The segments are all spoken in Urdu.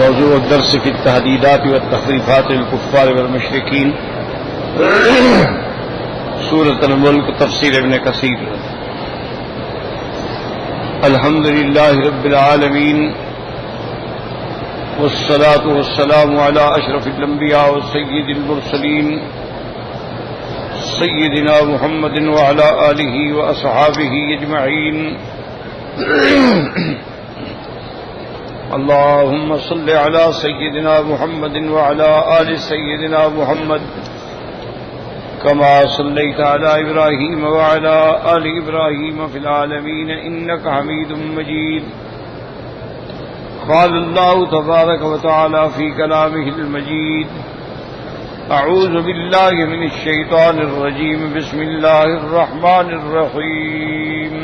موضوع الدرس في التهديدات والتخويفات للكفار والمشركين سورة الملك تفسير ابن كثير. الحمد لله رب العالمين والصلاة والسلام على أشرف الأنبياء والسيد المرسلين سيدنا محمد وعلى آله وأصحابه أجمعين. اللهم صل على سيدنا محمد وعلى آل سيدنا محمد كما صليت على إبراهيم وعلى آل إبراهيم في العالمين إنك حميد مجيد. قال الله تبارك وتعالى في كلامه المجيد: أعوذ بالله من الشيطان الرجيم. بسم الله الرحمن الرحيم.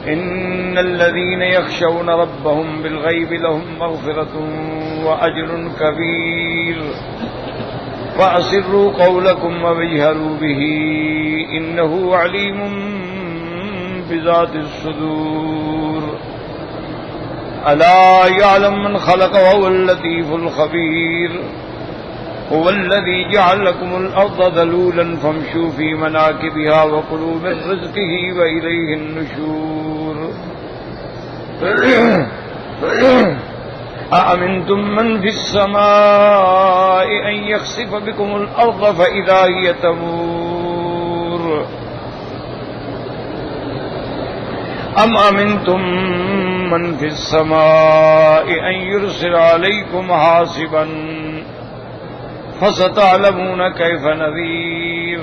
إن الذين يخشون ربهم بالغيب لهم مغفرة وأجر كبير. فأسروا قولكم وجهروا به إنه عليم بذات الصدور. ألا يعلم من خلق وهو اللطيف الخبير. هو الذي جعل لكم الأرض ذلولا فامشوا في مناكبها وكلوا من رزقه وإليه النشور. أأمنتم من في السماء أن يخسف بكم الأرض فإذا هي تمور أم أمنتم من في السماء أن يرسل عليكم حاصبا فستعلمون كيف نذير.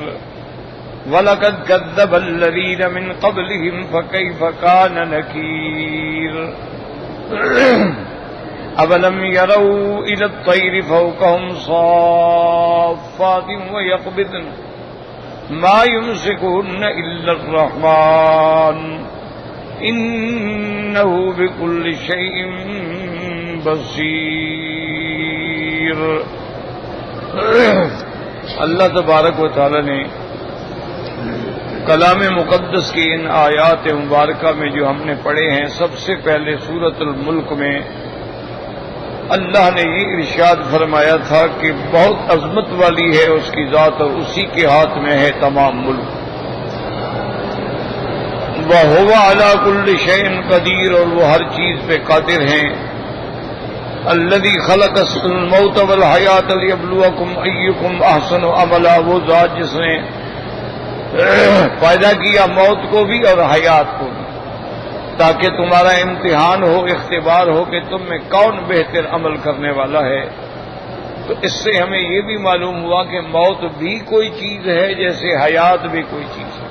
ولقد كذب الذين من قبلهم فكيف كان نكير. أولم يروا إلى الطير فوقهم صافات ويقبضن ما يمسكهن إلا الرحمن إنه بكل شيء بصير. اللہ تبارک و تعالی نے کلام مقدس کی ان آیات مبارکہ میں جو ہم نے پڑھے ہیں، سب سے پہلے سورۃ الملک میں اللہ نے یہ ارشاد فرمایا تھا کہ بہت عظمت والی ہے اس کی ذات اور اسی کے ہاتھ میں ہے تمام ملک. وَهُوَ عَلَى كُلِّ شَيْءٍ قدیر، اور وہ ہر چیز پہ قادر ہیں. الذي خلق الموت والحیات لیبلوکم ایکم احسن عملا، وہ ذات جس نے پیدا کیا موت کو بھی اور حیات کو بھی تاکہ تمہارا امتحان ہو، اختبار ہو کہ تم میں کون بہتر عمل کرنے والا ہے. تو اس سے ہمیں یہ بھی معلوم ہوا کہ موت بھی کوئی چیز ہے جیسے حیات بھی کوئی چیز ہے.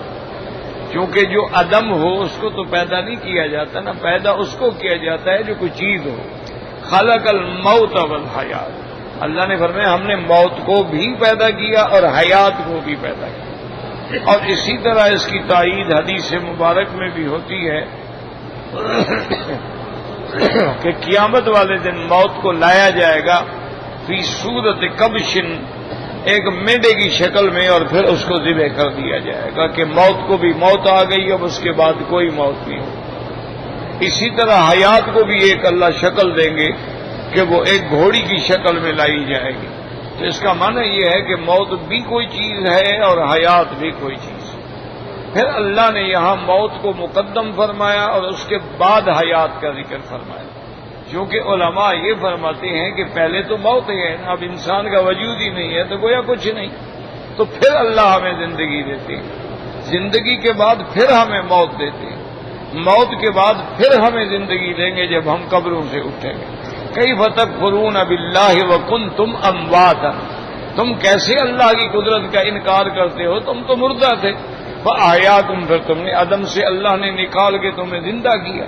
کیونکہ جو عدم ہو اس کو تو پیدا نہیں کیا جاتا نا، پیدا اس کو کیا جاتا ہے جو کوئی چیز ہو. خلق الموت والحیات، اللہ نے فرمایا ہم نے موت کو بھی پیدا کیا اور حیات کو بھی پیدا کیا. اور اسی طرح اس کی تائید حدیث مبارک میں بھی ہوتی ہے کہ قیامت والے دن موت کو لایا جائے گا فی صورت کبشن، ایک مینڈے کی شکل میں، اور پھر اس کو ذبح کر دیا جائے گا کہ موت کو بھی موت آ گئی، اب اس کے بعد کوئی موت نہیں ہو. اسی طرح حیات کو بھی ایک اللہ شکل دیں گے کہ وہ ایک گھوڑی کی شکل میں لائی جائے گی. تو اس کا معنی یہ ہے کہ موت بھی کوئی چیز ہے اور حیات بھی کوئی چیز ہے. پھر اللہ نے یہاں موت کو مقدم فرمایا اور اس کے بعد حیات کا ذکر فرمایا، کیونکہ علماء یہ فرماتے ہیں کہ پہلے تو موت ہے، اب انسان کا وجود ہی نہیں ہے تو گویا کچھ نہیں. تو پھر اللہ ہمیں زندگی دیتے ہیں، زندگی کے بعد پھر ہمیں موت دیتے ہیں، موت کے بعد پھر ہمیں زندگی دیں گے جب ہم قبروں سے اٹھیں گے. کیف تکفرون باللہ وکنتم امواتا، تم کیسے اللہ کی قدرت کا انکار کرتے ہو، تم تو مردہ تھے. فاحیاکم، پھر تم نے عدم سے اللہ نے نکال کے تمہیں زندہ کیا.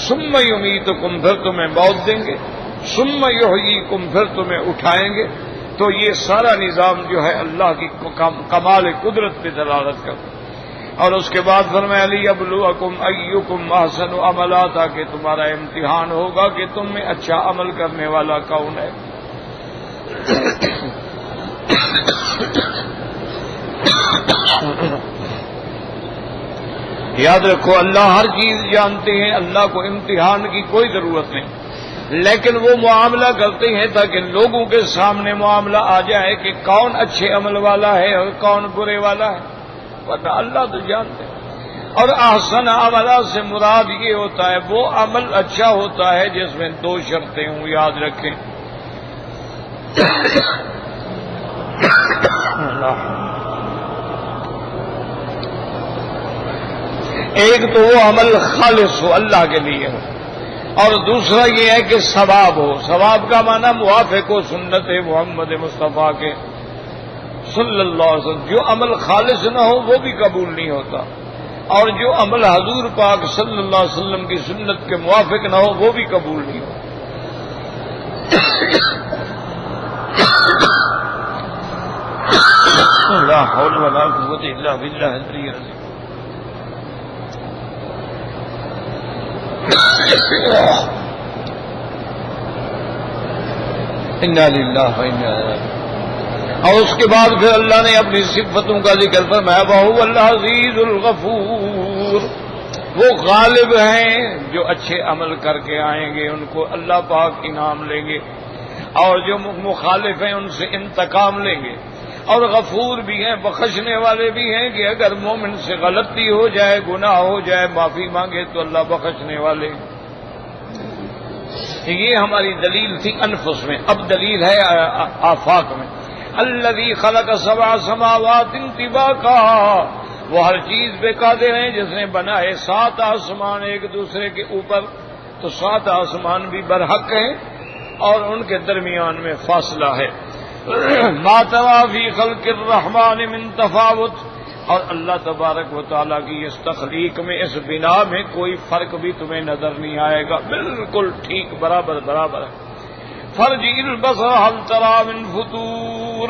ثم یمیتکم، پھر تمہیں موت دیں گے. ثم یحییکم، پھر تمہیں اٹھائیں گے. تو یہ سارا نظام جو ہے اللہ کی کمال قدرت پہ دلالت کرتا ہے. اور اس کے بعد فرمایا لیبلوکم ایکم احسن عملا، تاکہ تمہارا امتحان ہوگا کہ تم میں اچھا عمل کرنے والا کون ہے. یاد رکھو اللہ ہر چیز جانتے ہیں، اللہ کو امتحان کی کوئی ضرورت نہیں. لیکن وہ معاملہ کرتے ہیں تاکہ لوگوں کے سامنے معاملہ آ جائے کہ کون اچھے عمل والا ہے اور کون برے والا ہے، پتہ اللہ تو جانتے ہیں۔ اور احسن عملہ سے مراد یہ ہوتا ہے وہ عمل اچھا ہوتا ہے جس میں دو شرطیں ہوں، یاد رکھیں۔ ایک تو وہ عمل خالص ہو، اللہ کے لیے ہو، اور دوسرا یہ ہے کہ ثواب ہو۔ ثواب کا معنی موافق ہو سنت محمد مصطفیٰ کے صلی اللہ علیہ وسلم۔ جو عمل خالص نہ ہو وہ بھی قبول نہیں ہوتا، اور جو عمل حضور پاک صلی اللہ علیہ وسلم کی سنت کے موافق نہ ہو وہ بھی قبول نہیں ہوتا۔ لا حول ولا قوة الا باللہ العلی العظیم۔ انا للہ و انا الیہ راجعون۔ اور اس کے بعد پھر اللہ نے اپنی صفتوں کا ذکر فرمایا، وَهُوَ الْعَزِيزُ الْغَفُورُ، وہ غالب ہیں، جو اچھے عمل کر کے آئیں گے ان کو اللہ پاک انعام لیں گے، اور جو مخالف ہیں ان سے انتقام لیں گے، اور غفور بھی ہیں، بخشنے والے بھی ہیں کہ اگر مومن سے غلطی ہو جائے، گناہ ہو جائے، معافی مانگے تو اللہ بخشنے والے۔ یہ ہماری دلیل تھی انفس میں، اب دلیل ہے آفاق میں۔ الذی خلق سبع سماوات طباقا، وہ ہر چیز پہ قادر ہیں جس نے بنائے 7 آسمان ایک دوسرے کے اوپر، تو 7 آسمان بھی برحق ہیں اور ان کے درمیان میں فاصلہ ہے۔ ما تری فی خلق الرحمن من تفاوت، اور اللہ تبارک و تعالیٰ کی اس تخلیق میں، اس بنا میں کوئی فرق بھی تمہیں نظر نہیں آئے گا، بالکل ٹھیک برابر برابر ہے۔ فرجع البصر هل تری من فطور،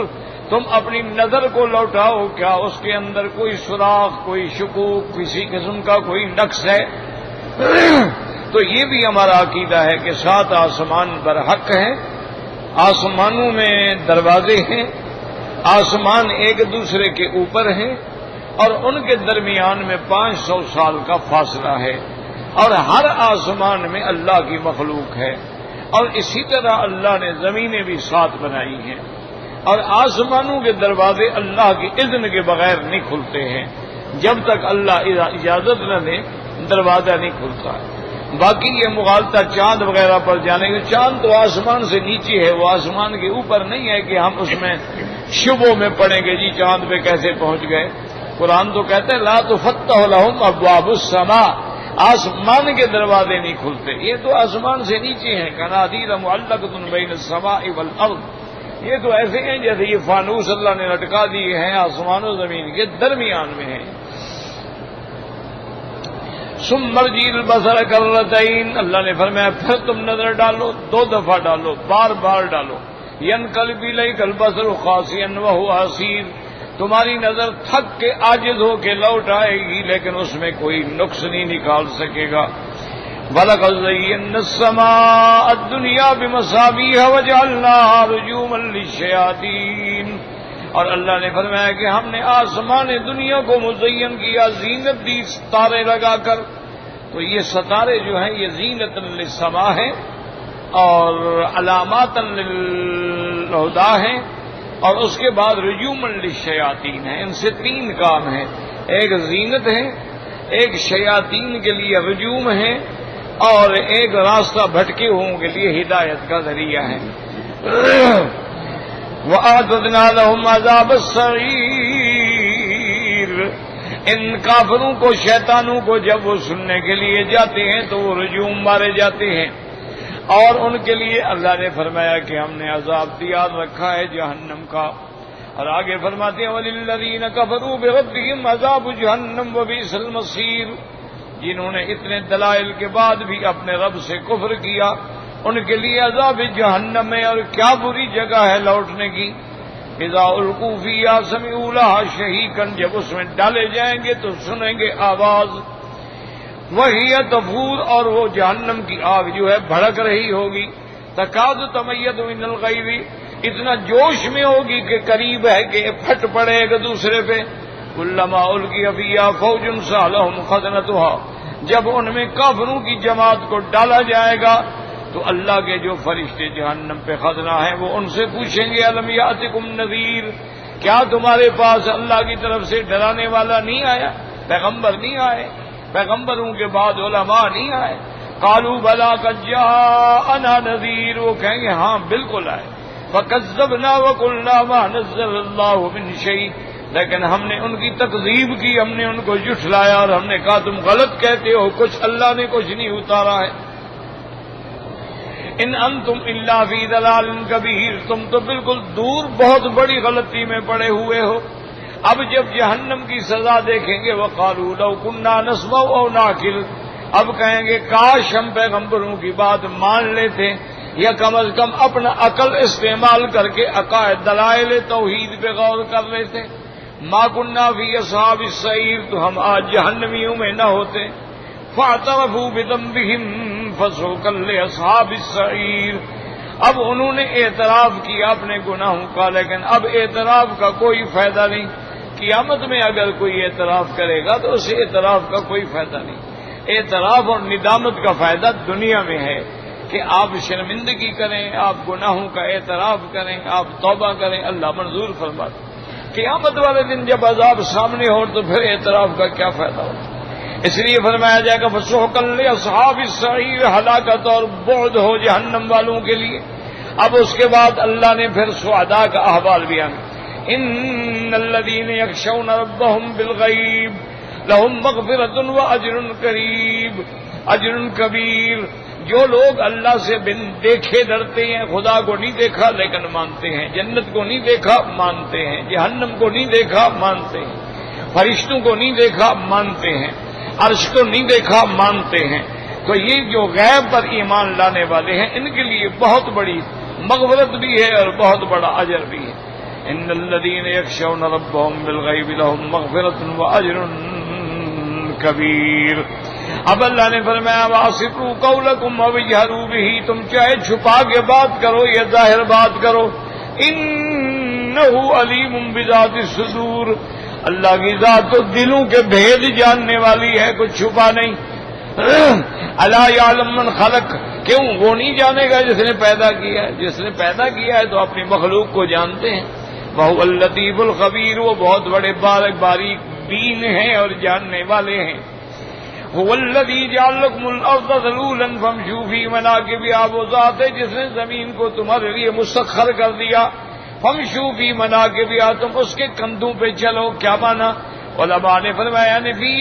تم اپنی نظر کو لوٹاؤ، کیا اس کے اندر کوئی سراغ، کوئی شکوک، کسی قسم کا کوئی نقص ہے؟ تو یہ بھی ہمارا عقیدہ ہے کہ 7 آسمان برحق ہیں، آسمانوں میں دروازے ہیں، آسمان ایک دوسرے کے اوپر ہیں، اور ان کے درمیان میں 500 سال کا فاصلہ ہے، اور ہر آسمان میں اللہ کی مخلوق ہے۔ اور اسی طرح اللہ نے زمینیں بھی 7 بنائی ہیں، اور آسمانوں کے دروازے اللہ کی اذن کے بغیر نہیں کھلتے ہیں، جب تک اللہ اجازت نہ دے دروازہ نہیں کھلتا ہے۔ باقی یہ مغالطہ چاند وغیرہ پر جانے کے، چاند تو آسمان سے نیچے ہے، وہ آسمان کے اوپر نہیں ہے کہ ہم اس میں شبوں میں پڑیں گے جی چاند پہ کیسے پہنچ گئے۔ قرآن تو کہتے ہیں لا تفتح لهم ابواب السماء، آسمان کے دروازے نہیں کھلتے، یہ تو آسمان سے نیچے ہیں۔ قنادیل معلقۃ بین السماء والارض، یہ تو ایسے ہیں جیسے یہ فانوس اللہ نے لٹکا دیے ہیں، آسمان و زمین کے درمیان میں ہیں۔ ثم ارجع البصر کرتین، اللہ نے فرمایا پھر تم نظر ڈالو، 2 دفعہ ڈالو، بار بار ڈالو۔ ینقلب الیک البصر خاسئا وهو حسیر، تمہاری نظر تھک کے عاجز ہو کے لوٹ آئے گی، لیکن اس میں کوئی نقص نہیں نکال سکے گا۔ وَلَقَدْ زَيَّنَّا السَّمَاءَ الدُّنْيَا بِمَصَابِيحَ وَجَعَلْنَاهَا رُجُومًا لِلشَّيَاطِينِ، اور اللہ نے فرمایا کہ ہم نے آسمان دنیا کو مزین کیا، زینت دی ستارے لگا کر۔ تو یہ ستارے جو ہیں یہ زینت للسماء ہیں اور علامات للہدیٰ ہیں، اور اس کے بعد رجوما للشیاطین ہیں۔ ان سے 3 کام ہیں، ایک زینت ہے، ایک شیاطین کے لیے رجوم ہے، اور ایک راستہ بھٹکے ہوں کے لیے ہدایت کا ذریعہ ہے۔ وَأَعْتَدْنَا لَهُمْ عَذَابَ السَّعِيرِ، ان کافروں کو، شیطانوں کو جب وہ سننے کے لیے جاتے ہیں تو وہ رجوم مارے جاتے ہیں، اور ان کے لیے اللہ نے فرمایا کہ ہم نے عذاب تیار رکھا ہے جہنم کا۔ اور آگے فرماتے ہیں وَلِلَّذِينَ كَفَرُوا بِرَبِّهِمْ عَذَابُ جَهَنَّمَ وَبِئْسَ الْمَصِيرُ، جنہوں نے اتنے دلائل کے بعد بھی اپنے رب سے کفر کیا، ان کے لیے عذاب جہنم ہے، اور کیا بری جگہ ہے لوٹنے کی۔ اذا القوا فیہا سمعوا لہا شہیقا، جب اس میں ڈالے جائیں گے تو سنیں گے آواز، وہی تفور، اور وہ جہنم کی آگ جو ہے بھڑک رہی ہوگی، تکاد تمیز من الغیظ، اتنا جوش میں ہوگی کہ قریب ہے کہ پھٹ پڑے ایک دوسرے پہ۔ کلما القی فیہا فوج سألہم خزنتہا، جب ان میں کافروں کی جماعت کو ڈالا جائے گا تو اللہ کے جو فرشتے جہنم پہ خزنہ ہیں وہ ان سے پوچھیں گے الم یاتکم نذیر، کیا تمہارے پاس اللہ کی طرف سے ڈرانے والا نہیں آیا، پیغمبر نہیں آئے، پیغمبروں کے بعد علماء نہیں آئے؟ قالوا بلا قد جاءنا نذیر، وہ کہیں گے ہاں بالکل آئے، فکذبنا وقلنا ما نزل اللہ من شیء، لیکن ہم نے ان کی تکذیب کی، ہم نے ان کو جھٹلایا اور ہم نے کہا تم غلط کہتے ہو، کچھ اللہ نے کچھ نہیں اتارا ہے۔ ان انتم الا فی ضلال کبیر، تم تو بالکل دور بہت بڑی غلطی میں پڑے ہوئے ہو۔ اب جب جہنم کی سزا دیکھیں گے وقالوا لو كنا نسمع او نعقل، اب کہیں گے کاش ہم پیغمبروں کی بات مان لیتے یا کم از کم اپنا عقل استعمال کر کے عقائد دلائل توحید پہ غور کر لیتے۔ ما كنا فی اصحاب السعیر، تو ہم آج جہنمیوں میں نہ ہوتے۔ فاعترفوا بذنبهم فسحقا لاصحاب السعیر، اب انہوں نے اعتراف کیا اپنے گناہوں کا، لیکن اب اعتراف کا کوئی فائدہ نہیں۔ قیامت میں اگر کوئی اعتراف کرے گا تو اس اعتراف کا کوئی فائدہ نہیں۔ اعتراف اور ندامت کا فائدہ دنیا میں ہے کہ آپ شرمندگی کریں، آپ گناہوں کا اعتراف کریں، آپ توبہ کریں، اللہ منظور فرماتے۔ قیامت والے دن جب عذاب سامنے ہو تو پھر اعتراف کا کیا فائدہ ہوتا؟ اس لیے فرمایا جائے گا فسحقا لاصحاب السعیر، ہلاکت اور بعد ہو جہنم والوں کے لیے۔ اب اس کے بعد اللہ نے پھر شہداء کا احوال بیان، ان الذین یخشون ربهم بالغیب لهم مغفرۃ واجر قریب اجر کبیر، جو لوگ اللہ سے بن دیکھے ڈرتے ہیں، خدا کو نہیں دیکھا لیکن مانتے ہیں، جنت کو نہیں دیکھا مانتے ہیں، جہنم کو نہیں دیکھا مانتے ہیں، فرشتوں کو نہیں دیکھا مانتے ہیں، عرش کو نہیں دیکھا مانتے ہیں، تو یہ جو غیب پر ایمان لانے والے ہیں ان کے لیے بہت بڑی مغفرت بھی ہے اور بہت بڑا اجر بھی ہے۔ ان الذین یخشون ربهم بالغیب لهم مغفرۃ واجر کبیر۔ اب اللہ نے فرمایا واسروا قولکم او اجہروا بہ، تم چاہے چھپا کے بات کرو یا ظاہر بات کرو، انہ علیم بذات الصدور، اللہ کی ذات تو دلوں کے بھید جاننے والی ہے، کچھ چھپا نہیں۔ الا یعلم من خلق، کیوں وہ نہیں جانے گا جس نے پیدا کیا ہے؟ جس نے پیدا کیا ہے تو اپنی مخلوق کو جانتے ہیں۔ وہو اللطیف الخبیر، وہ بہت بڑے باریک بین ہیں اور جاننے والے ہیں۔ هو الذی جعل لکم الارض ذلولا فامشوا فی مناکبہا، وہ ذات ہے جس نے زمین کو تمہارے لیے مسخر کر دیا، فامشوا فی مناکبہا، تم اس کے کندھوں پہ چلو۔ کیا مانا؟ علماء نے فرمایا فی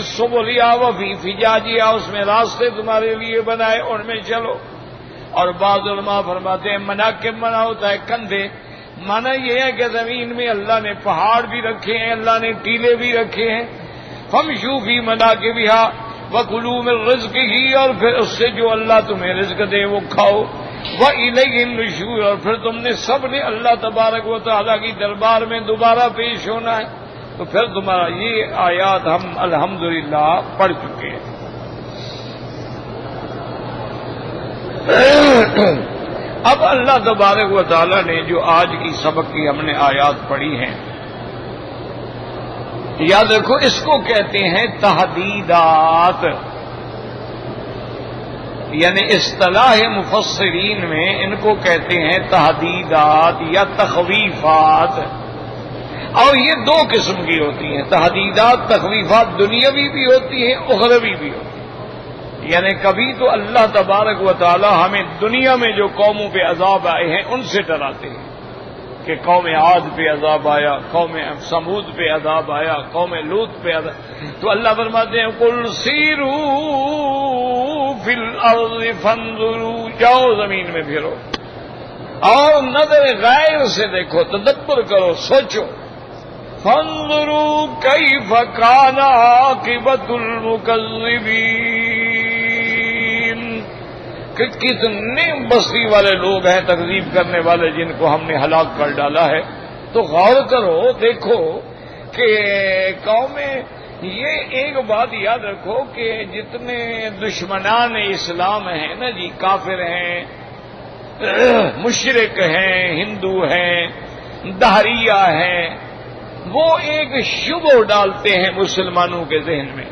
سبلہا و فی فجاجہا، اس میں راستے تمہارے لیے بنائے، ان میں چلو۔ اور بعض علماء فرماتے ہیں مناکب مانا ہوتا ہے کندھے، مانا یہ ہے کہ زمین میں اللہ نے پہاڑ بھی رکھے ہیں، اللہ نے ٹیلے بھی رکھے ہیں۔ فامشوا فی مناکبہا وکلوا من رزقہ، اور پھر اس سے جو اللہ تمہیں رزق دے وہ کھاؤ۔ وإلیہ النشور، اور پھر تم نے سب نے اللہ تبارک و تعالیٰ کی دربار میں دوبارہ پیش ہونا ہے۔ تو پھر تمہارا یہ آیات ہم الحمدللہ پڑھ چکے ہیں۔ اب اللہ تبارک و تعالیٰ نے جو آج کی سبق کی ہم نے آیات پڑھی ہیں، یاد رکھو اس کو کہتے ہیں تحدیدات، یعنی اصطلاح مفسرین میں ان کو کہتے ہیں تحدیدات یا تخویفات، اور یہ دو قسم کی ہوتی ہیں۔ تحدیدات تخویفات دنیاوی بھی ہوتی ہیں، اخروی بھی ہوتی ہیں۔ یعنی کبھی تو اللہ تبارک و تعالی ہمیں دنیا میں جو قوموں پہ عذاب آئے ہیں ان سے ڈراتے ہیں کہ قوم عاد پہ عذاب آیا، قوم سمود پہ عذاب آیا، قوم لوط پہ عذاب، تو اللہ فرماتے ہیں قل سیروا فی الارض فانظروا، جاؤ زمین میں پھرو اور نظر غیر سے دیکھو، تدبر کرو، سوچو، فانظروا کیف کان عاقبۃ المکذبین، کہ کتنے بستی والے لوگ ہیں تکذیب کرنے والے جن کو ہم نے ہلاک کر ڈالا ہے۔ تو غور کرو، دیکھو کہ قومیں، یہ ایک بات یاد رکھو کہ جتنے دشمنان اسلام ہیں نا جی، کافر ہیں، مشرک ہیں، ہندو ہیں، دہریہ ہیں، وہ ایک شبہ ڈالتے ہیں مسلمانوں کے ذہن میں،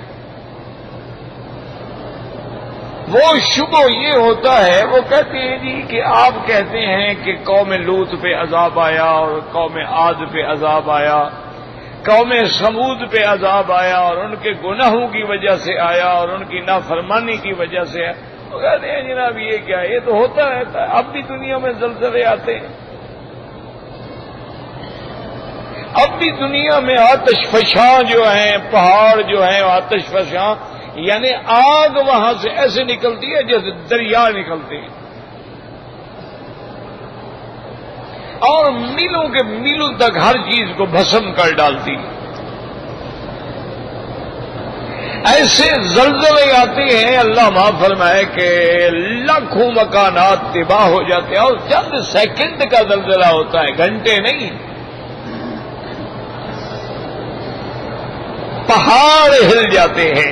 وہ شبہ یہ ہوتا ہے، وہ کہتے ہیں جی کہ آپ کہتے ہیں کہ قوم لوط پہ عذاب آیا اور قوم عاد پہ عذاب آیا، قوم سمود پہ عذاب آیا اور ان کے گناہوں کی وجہ سے آیا اور ان کی نافرمانی کی وجہ سے آیا۔ وہ کہتے ہیں جناب یہ کیا، یہ تو ہوتا رہتا ہے، اب بھی دنیا میں زلزلے آتے ہیں، اب بھی دنیا میں آتش فشاں جو ہیں، پہاڑ جو ہیں آتش فشاں، یعنی آگ وہاں سے ایسے نکلتی ہے جیسے دریا نکلتے ہیں، اور میلوں کے میلوں تک ہر چیز کو بھسم کر ڈالتی ہے۔ ایسے زلزلے آتے ہیں، اللہ معاف فرمائے کہ لاکھوں مکانات تباہ ہو جاتے ہیں، اور چند سیکنڈ کا زلزلہ ہوتا ہے، گھنٹے نہیں۔ پہاڑ ہل جاتے ہیں،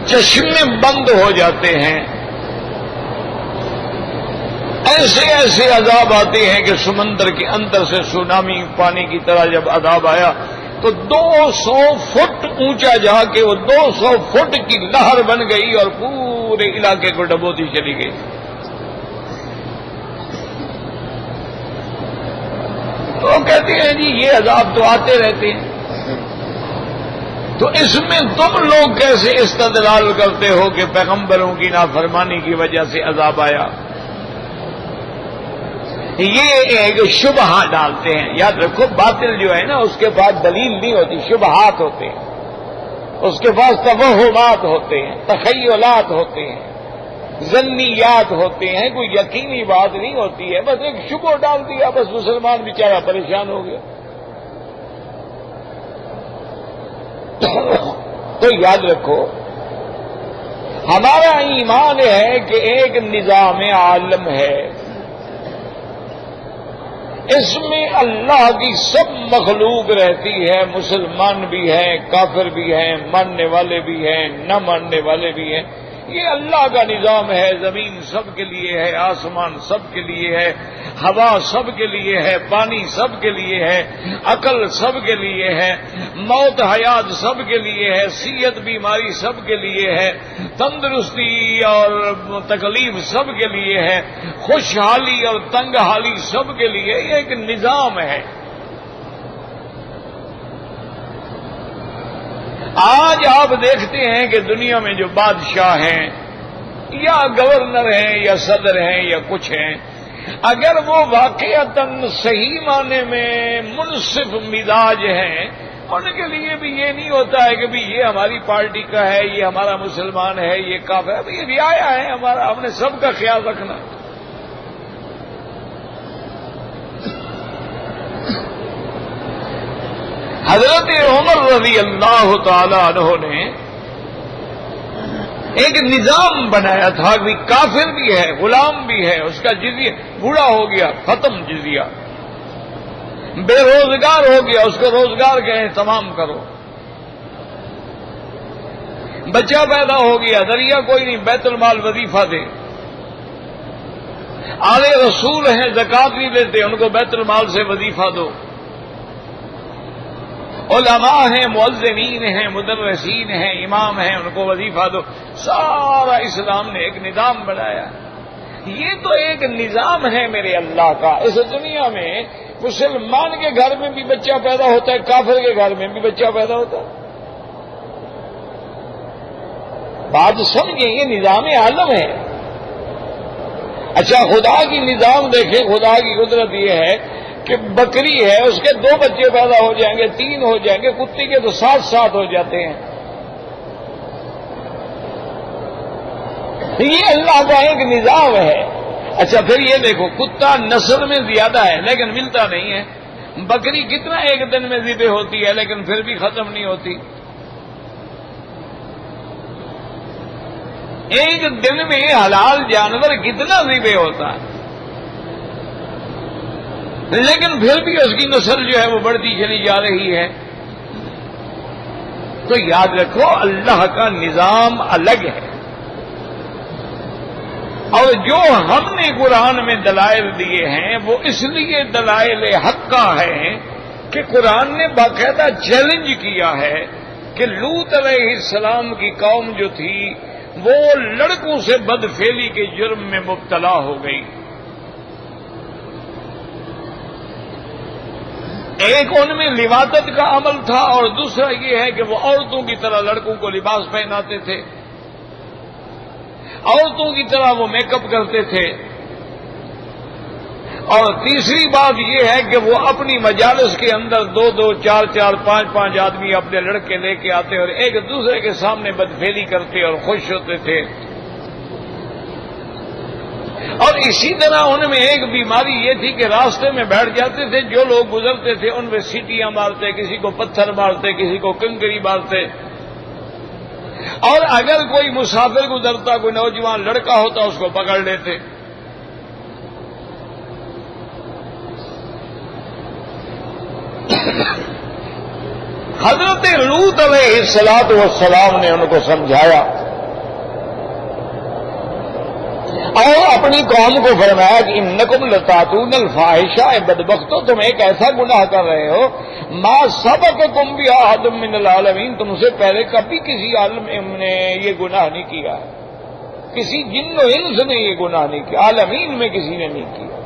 چشمے بند ہو جاتے ہیں، ایسے ایسے عذاب آتے ہیں کہ سمندر کے اندر سے سونامی پانی کی طرح جب عذاب آیا تو 200 فٹ اونچا جا کے وہ 200 فٹ کی لہر بن گئی اور پورے علاقے کو ڈبوتی چلی گئی۔ تو کہتے ہیں جی یہ عذاب تو آتے رہتے ہیں، تو اس میں تم لوگ کیسے استدلال کرتے ہو کہ پیغمبروں کی نافرمانی کی وجہ سے عذاب آیا؟ یہ ایک شبہ ڈالتے ہیں۔ یاد رکھو باطل جو ہے نا اس کے پاس دلیل نہیں ہوتی، شبہات ہوتے ہیں، اس کے پاس توہمات ہوتے ہیں، تخیلات ہوتے ہیں، ظنیات ہوتے ہیں، کوئی یقینی بات نہیں ہوتی ہے، بس ایک شبہ ڈال دیا، بس مسلمان بیچارہ پریشان ہو گیا۔ تو یاد رکھو ہمارا ایمان ہے کہ ایک نظام عالم ہے، اس میں اللہ کی سب مخلوق رہتی ہے، مسلمان بھی ہیں، کافر بھی ہیں، ماننے والے بھی ہیں، نہ ماننے والے بھی ہیں۔ یہ اللہ کا نظام ہے، زمین سب کے لیے ہے، آسمان سب کے لیے ہے، ہوا سب کے لیے ہے، پانی سب کے لیے ہے، عقل سب کے لیے ہے، موت حیات سب کے لیے ہے، صحت بیماری سب کے لیے ہے، تندرستی اور تکلیف سب کے لیے ہے، خوشحالی اور تنگ حالی سب کے لیے، یہ ایک نظام ہے۔ آج آپ دیکھتے ہیں کہ دنیا میں جو بادشاہ ہیں یا گورنر ہیں یا صدر ہیں یا کچھ ہیں، اگر وہ واقعتاً صحیح معنی میں منصف مزاج ہیں، ان کے لیے بھی یہ نہیں ہوتا ہے کہ بھی یہ ہماری پارٹی کا ہے، یہ ہمارا مسلمان ہے، یہ کافر ہے، یہ رعایا ہے ہمارا، ہم نے سب کا خیال رکھنا۔ حضرت عمر رضی اللہ تعالی عنہ نے ایک نظام بنایا تھا کہ کافر بھی ہے، غلام بھی ہے، اس کا جزیہ بوڑھا ہو گیا ختم جزیہ، بے روزگار ہو گیا اس کو روزگار کے تمام کرو، بچہ پیدا ہو گیا ذریعہ کوئی نہیں، بیت المال وظیفہ دے، آلے رسول ہیں زکوٰۃ نہیں دیتے ان کو بیت المال سے وظیفہ دو، علماء ہیں، مؤذنین ہیں، مدرسین ہیں، امام ہیں، ان کو وظیفہ دو۔ سارا اسلام نے ایک نظام بنایا۔ یہ تو ایک نظام ہے میرے اللہ کا۔ اس دنیا میں مسلمان کے گھر میں بھی بچہ پیدا ہوتا ہے، کافر کے گھر میں بھی بچہ پیدا ہوتا ہے۔ بات سمجھیں، یہ نظام عالم ہے۔ اچھا خدا کی نظام دیکھیں، خدا کی قدرت یہ ہے کہ بکری ہے، اس کے 2 بچے پیدا ہو جائیں گے، 3 ہو جائیں گے، کتے کے تو 7 ہو جاتے ہیں۔ یہ اللہ کا ایک نظام ہے۔ اچھا پھر یہ دیکھو، کتا نسل میں زیادہ ہے لیکن ملتا نہیں ہے، بکری کتنا ایک دن میں ذبح ہوتی ہے لیکن پھر بھی ختم نہیں ہوتی، ایک دن میں حلال جانور کتنا ذبح ہوتا ہے لیکن پھر بھی اس کی نسل جو ہے وہ بڑھتی چلی جا رہی ہے۔ تو یاد رکھو اللہ کا نظام الگ ہے، اور جو ہم نے قرآن میں دلائل دیے ہیں وہ اس لیے دلائل حق کا ہے کہ قرآن نے باقاعدہ چیلنج کیا ہے کہ لوط علیہ السلام کی قوم جو تھی وہ لڑکوں سے بدفعلی کے جرم میں مبتلا ہو گئی. ایک ان میں لواطت کا عمل تھا اور دوسرا یہ ہے کہ وہ عورتوں کی طرح لڑکوں کو لباس پہناتے تھے، عورتوں کی طرح وہ میک اپ کرتے تھے، اور تیسری بات یہ ہے کہ وہ اپنی مجالس کے اندر 2-2 4-4 5-5 آدمی اپنے لڑکے لے کے آتے اور ایک دوسرے کے سامنے بدفعلی کرتے اور خوش ہوتے تھے. اور اسی طرح ان میں ایک بیماری یہ تھی کہ راستے میں بیٹھ جاتے تھے، جو لوگ گزرتے تھے ان میں سیٹیاں مارتے، کسی کو پتھر مارتے، کسی کو کنکری مارتے، اور اگر کوئی مسافر گزرتا، کوئی نوجوان لڑکا ہوتا اس کو پکڑ لیتے. حضرت لوط علیہ الصلوۃ والسلام نے ان کو سمجھایا اور اپنی قوم کو فرمایا کہ انکم لتاتون الفاحشہ، بدبختو تم ایک ایسا گناہ کر رہے ہو ما سبقکم بہ احد من العالمین، تم سے پہلے کبھی کسی عالم نے یہ گناہ نہیں کیا، کسی جن و انس نے یہ گناہ نہیں کیا، عالمین میں کسی نے نہیں کیا.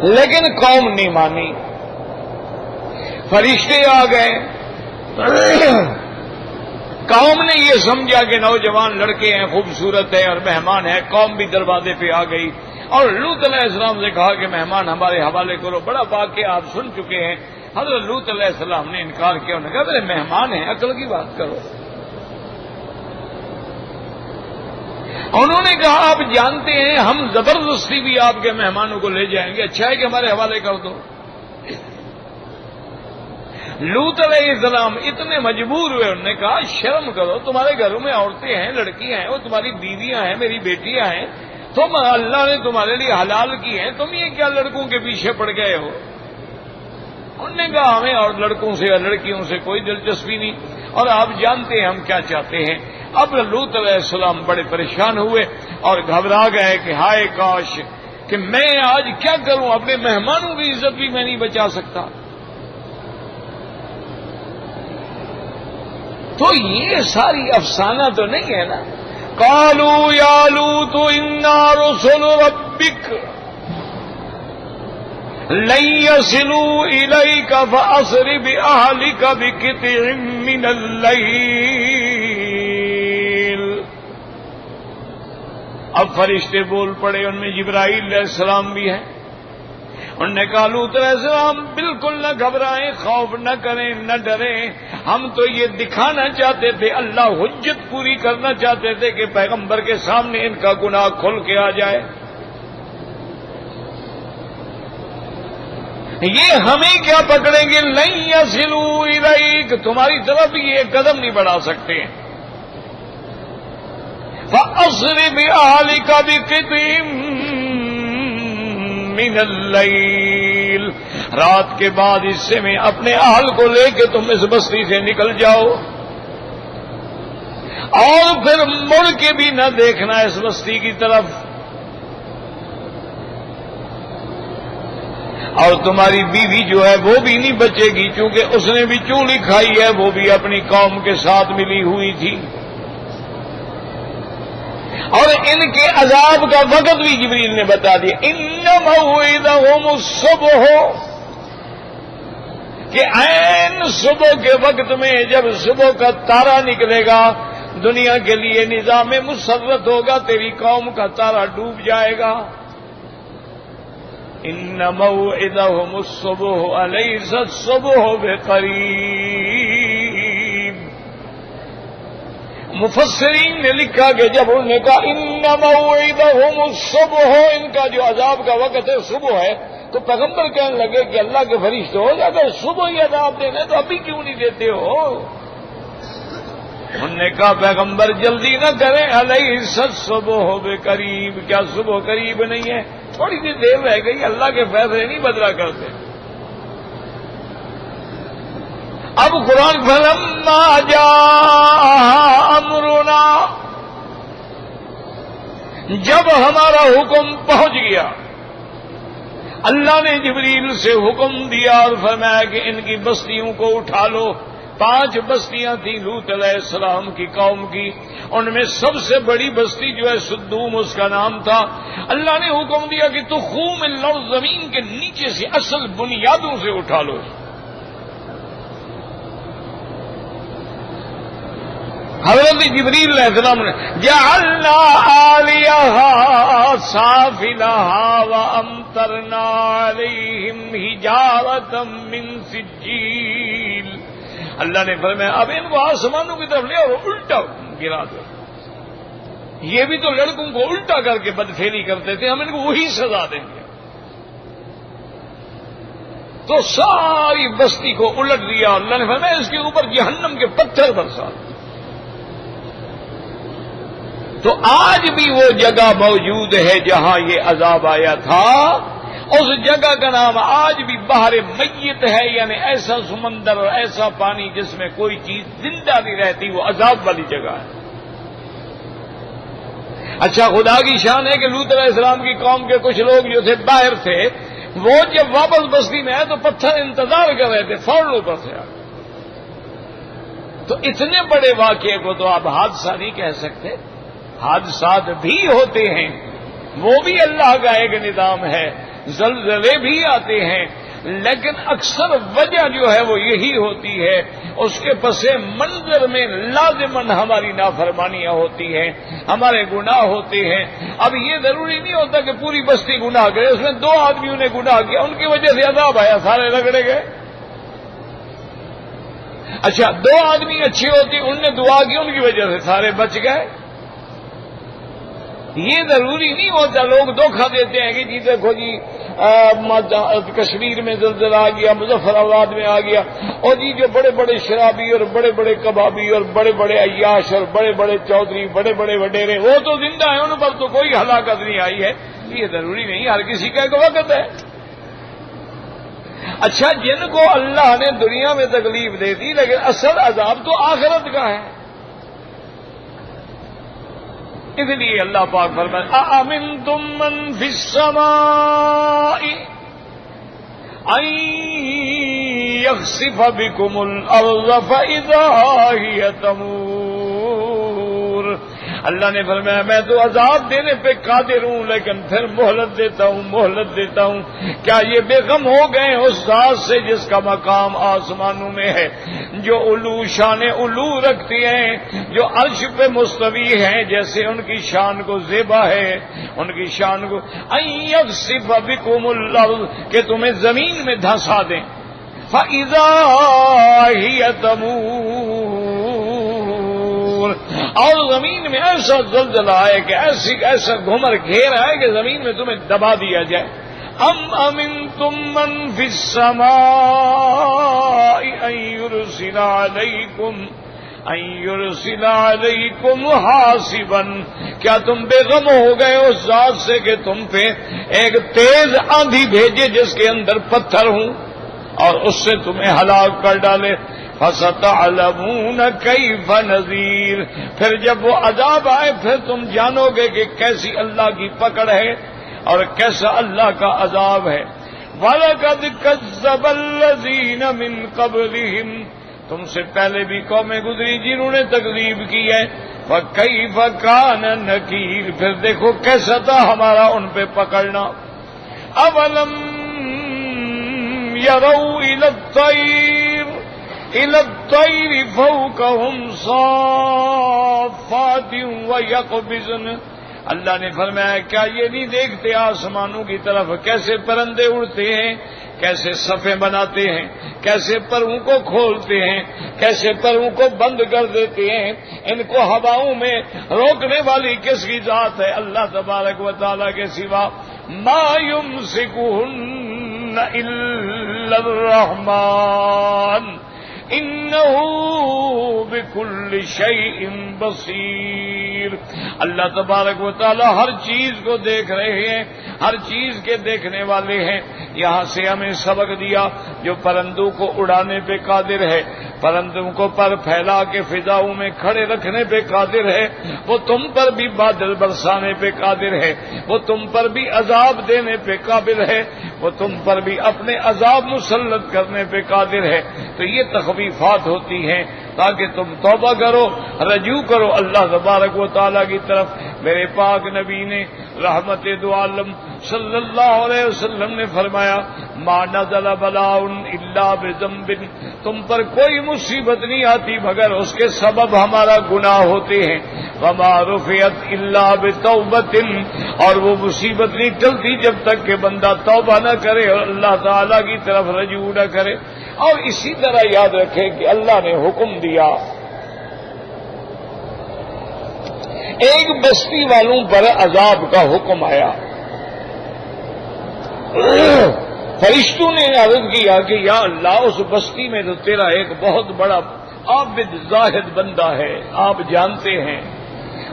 لیکن قوم نہیں مانی، فرشتے آ گئے. قوم نے یہ سمجھا کہ نوجوان لڑکے ہیں، خوبصورت ہے اور مہمان ہے. قوم بھی دروازے پہ آ گئی اور لوط علیہ السلام سے کہا کہ مہمان ہمارے حوالے کرو. بڑا واقعہ آپ سن چکے ہیں. حضرت لوط علیہ السلام نے انکار کیا، انہوں نے کہا میرے مہمان ہیں، عقل کی بات کرو. انہوں نے کہا آپ جانتے ہیں ہم زبردستی بھی آپ کے مہمانوں کو لے جائیں گے، اچھا ہے کہ ہمارے حوالے کر دو. لوط علیہ السلام اتنے مجبور ہوئے، انہوں نے کہا شرم کرو، تمہارے گھروں میں عورتیں ہیں، لڑکیاں ہیں، وہ تمہاری بیویاں ہیں، میری بیٹیاں ہیں، تم اللہ نے تمہارے لیے حلال کی ہیں، تم یہ کیا لڑکوں کے پیچھے پڑ گئے ہو. انہوں نے کہا ہمیں اور لڑکوں سے اور لڑکیوں سے کوئی دلچسپی نہیں، اور آپ جانتے ہیں ہم کیا چاہتے ہیں. اب لوط علیہ السلام بڑے پریشان ہوئے اور گھبرا گئے کہ ہائے کاش کہ میں آج کیا کروں، اپنے مہمانوں کی عزت بھی میں نہیں بچا سکتا. تو یہ ساری افسانہ تو نہیں ہے نا. قالوا یا لوط انا رسل ربک لن يصلوا الیک فاسر باہلک بقطع من اللیل. اب فرشتے بول پڑے، ان میں جبرائیل علیہ السلام بھی ہیں. انہوں نے کہا لوط علیہ السلام بالکل نہ گھبرائیں، خوف نہ کریں، نہ ڈریں، ہم تو یہ دکھانا چاہتے تھے، اللہ حجت پوری کرنا چاہتے تھے کہ پیغمبر کے سامنے ان کا گناہ کھل کے آ جائے. یہ ہمیں کیا پکڑیں گے، لن یصلوا الیک، تمہاری طرف یہ قدم نہیں بڑھا سکتے. فَأَسْرِ بِأَهْلِكَ بِقِطْعٍ مِّنَ اللَّيْلِ، رات کے بعد حصے میں اپنے اہل کو لے کے تم اس بستی سے نکل جاؤ اور پھر مڑ کے بھی نہ دیکھنا اس بستی کی طرف. اور تمہاری بیوی جو ہے وہ بھی نہیں بچے گی، چونکہ اس نے بھی چولی کھائی ہے، وہ بھی اپنی قوم کے ساتھ ملی ہوئی تھی. اور ان کے عذاب کا وقت بھی جبریل نے بتا دیا، ان موعدہم الصبح، کہ عین صبح کے وقت میں جب صبح کا تارا نکلے گا دنیا کے لیے نظام مسرت ہوگا، تیری قوم کا تارا ڈوب جائے گا. ان موعدہم الصبح الیس الصبح بقریب. مفسرین نے لکھا کہ جب انہوں نے کہا ان موعدہم الصبح، ان کا جو عذاب کا وقت ہے صبح ہے، تو پیغمبر کہنے لگے کہ اللہ کے فرشتے ہو اگر صبح ہی عذاب دینے تو ابھی کیوں نہیں دیتے ہو. انہوں نے کہا پیغمبر جلدی نہ کریں، الیس الصبح بقریب، کیا صبح قریب نہیں ہے، تھوڑی سی دیر رہ گئی، اللہ کے فیصلے نہیں بدلا کرتے. اب قرآن فلما جاء امرنا، جب ہمارا حکم پہنچ گیا، اللہ نے جبریل سے حکم دیا اور فرمایا کہ ان کی بستیوں کو اٹھا لو. 5 بستیاں تھیں لوط علیہ السلام کی قوم کی، ان میں سب سے بڑی بستی جو ہے سدوم اس کا نام تھا. اللہ نے حکم دیا کہ تو خون الارض، زمین کے نیچے سے اصل بنیادوں سے اٹھا لو. حضرت جبریل علیہ السلام نے جعلنا عالیہا سافلہا وامطرنا علیہم حجارۃ من سجیل. اللہ نے فرمایا اب ان کو آسمانوں کی طرف لے اور الٹا گرا دو. یہ بھی تو لڑکوں کو الٹا کر کے بدفعلی کرتے تھے، ہم ان کو وہی سزا دیں گے. تو ساری بستی کو الٹ دیا. اللہ نے فرمایا اس کے اوپر جہنم کے پتھر برسا. تو آج بھی وہ جگہ موجود ہے جہاں یہ عذاب آیا تھا. اس جگہ کا نام آج بھی بحر میت ہے، یعنی ایسا سمندر اور ایسا پانی جس میں کوئی چیز زندہ نہیں رہتی، وہ عذاب والی جگہ ہے. اچھا، خدا کی شان ہے کہ لوط علیہ السلام کی قوم کے کچھ لوگ جو تھے باہر تھے، وہ جب واپس بستی میں آئے تو پتھر انتظار کر رہے تھے فوراً اوپر سے. تو اتنے بڑے واقعے کو تو آپ حادثہ نہیں کہہ سکتے. حادثات بھی ہوتے ہیں، وہ بھی اللہ کا ایک نظام ہے. زلزلے بھی آتے ہیں، لیکن اکثر وجہ جو ہے وہ یہی ہوتی ہے، اس کے پس منظر میں لازماً ہماری نافرمانیاں ہوتی ہیں، ہمارے گناہ ہوتے ہیں. اب یہ ضروری نہیں ہوتا کہ پوری بستی گناہ کرے. اس میں 2 آدمیوں نے گناہ کیا، ان کی وجہ سے عذاب آیا، سارے رگڑے گئے. اچھا، 2 آدمی اچھے ہوتے، ان نے دعا کی، ان کی وجہ سے سارے بچ گئے. یہ ضروری نہیں ہوتا. لوگ دھوکہ دیتے ہیں کہ جی دیکھو جی کشمیر میں زلزلہ آ گیا، مظفر آباد میں آ گیا، اور جی جو بڑے بڑے شرابی اور بڑے بڑے کبابی اور بڑے بڑے عیاش اور بڑے بڑے چودھری، بڑے بڑے وڈیرے، وہ تو زندہ ہیں، ان پر تو کوئی ہلاکت نہیں آئی ہے. یہ ضروری نہیں، ہر کسی کا ایک وقت ہے. اچھا، جن کو اللہ نے دنیا میں تکلیف دے دی، لیکن اصل عذاب تو آخرت کا ہے. اس لیے اللہ پاک فرماتا اَأَمِنْتُم مَّن فِي السَّمَاءِ أَن يَخْسِفَ بِكُمُ الْأَرْضَ فَإِذَا هِيَ تَمُورُ. اللہ نے فرمایا میں تو عذاب دینے پہ قادر ہوں، لیکن پھر مہلت دیتا ہوں. کیا یہ بے غم ہو گئے اس ذات سے جس کا مقام آسمانوں میں ہے، جو شان علو رکھتی ہیں، جو عرش پہ مستوی ہیں، جیسے ان کی شان کو زیبا ہے، ان کی شان کو ان یخسف بکم الارض، کہ تمہیں زمین میں دھنسا دیں. فَإِذَا هِيَ تَمُورُ، اور زمین میں ایسا زلزلہ آئے کہ ایسا گھمر گھیر آئے کہ زمین میں تمہیں دبا دیا جائے. ام امنتم من فی السماء ان یرسل علیکم حاصبا، کیا تم بے غم ہو گئے اس ذات سے کہ تم پہ ایک تیز آندھی بھیجے جس کے اندر پتھر ہوں اور اس سے تمہیں ہلاک کر ڈالے. فَسَتَعْلَمُونَ كَيْفَ نَذِيرٌ، پھر جب وہ عذاب آئے پھر تم جانو گے کہ کیسی اللہ کی پکڑ ہے اور کیسا اللہ کا عذاب ہے. وَلَقَدْ كَذَّبَ الَّذِينَ مِن قَبْلِهِمْ، تم سے پہلے بھی قومیں گزری جنہوں نے تکذیب کی ہے. فَكَيْفَ كَانَ نَكِيرٌ، پھر دیکھو کیسا تھا ہمارا ان پہ پکڑنا. أَوَلَمْ يَرَوْا إِلَى الطَّيْرِ فَوْقَهُمْ صَافَّاتٍ وَيَقْبِضْنَ، اللہ نے فرمایا کیا یہ نہیں دیکھتے آسمانوں کی طرف کیسے پرندے اڑتے ہیں، کیسے صفیں بناتے ہیں، کیسے پروں کو کھولتے ہیں، کیسے پروں کو بند کر دیتے ہیں. ان کو ہواؤں میں روکنے والی کس کی ذات ہے؟ اللہ تبارک و تعالیٰ کے سوا. ما يمسكهن إلا الرحمن انہو بکل شیء بصیر. اللہ تبارک و تعالی ہر چیز کو دیکھ رہے ہیں، ہر چیز کے دیکھنے والے ہیں. یہاں سے ہمیں سبق دیا جو پرندوں کو اڑانے پہ قادر ہے، پرندوں کو پر پھیلا کے فضاؤں میں کھڑے رکھنے پہ قادر ہے، وہ تم پر بھی بادل برسانے پہ قادر ہے، وہ تم پر بھی عذاب دینے پہ قابل ہے. وہ تم پر بھی اپنے عذاب مسلط کرنے پہ قادر ہے. تو یہ تخفیفات ہوتی ہیں تاکہ تم توبہ کرو، رجوع کرو اللہ تبارک و تعالیٰ کی طرف. میرے پاک نبی نے رحمت دو عالم صلی اللہ علیہ وسلم نے فرمایا ما نزل بلاء الا بذنب، تم پر کوئی مصیبت نہیں آتی مگر اس کے سبب ہمارا گناہ ہوتے ہیں. وما رفعت الا بتوبۃ، اور وہ مصیبت نہیں ٹلتی جب تک کہ بندہ توبہ نہ کرے اور اللہ تعالیٰ کی طرف رجوع نہ کرے. اور اسی طرح یاد رکھیں کہ اللہ نے حکم دیا، ایک بستی والوں پر عذاب کا حکم آیا. فرشتوں نے عرض کیا کہ یا اللہ اس بستی میں تو تیرا ایک بہت بڑا عابد زاہد بندہ ہے، آپ جانتے ہیں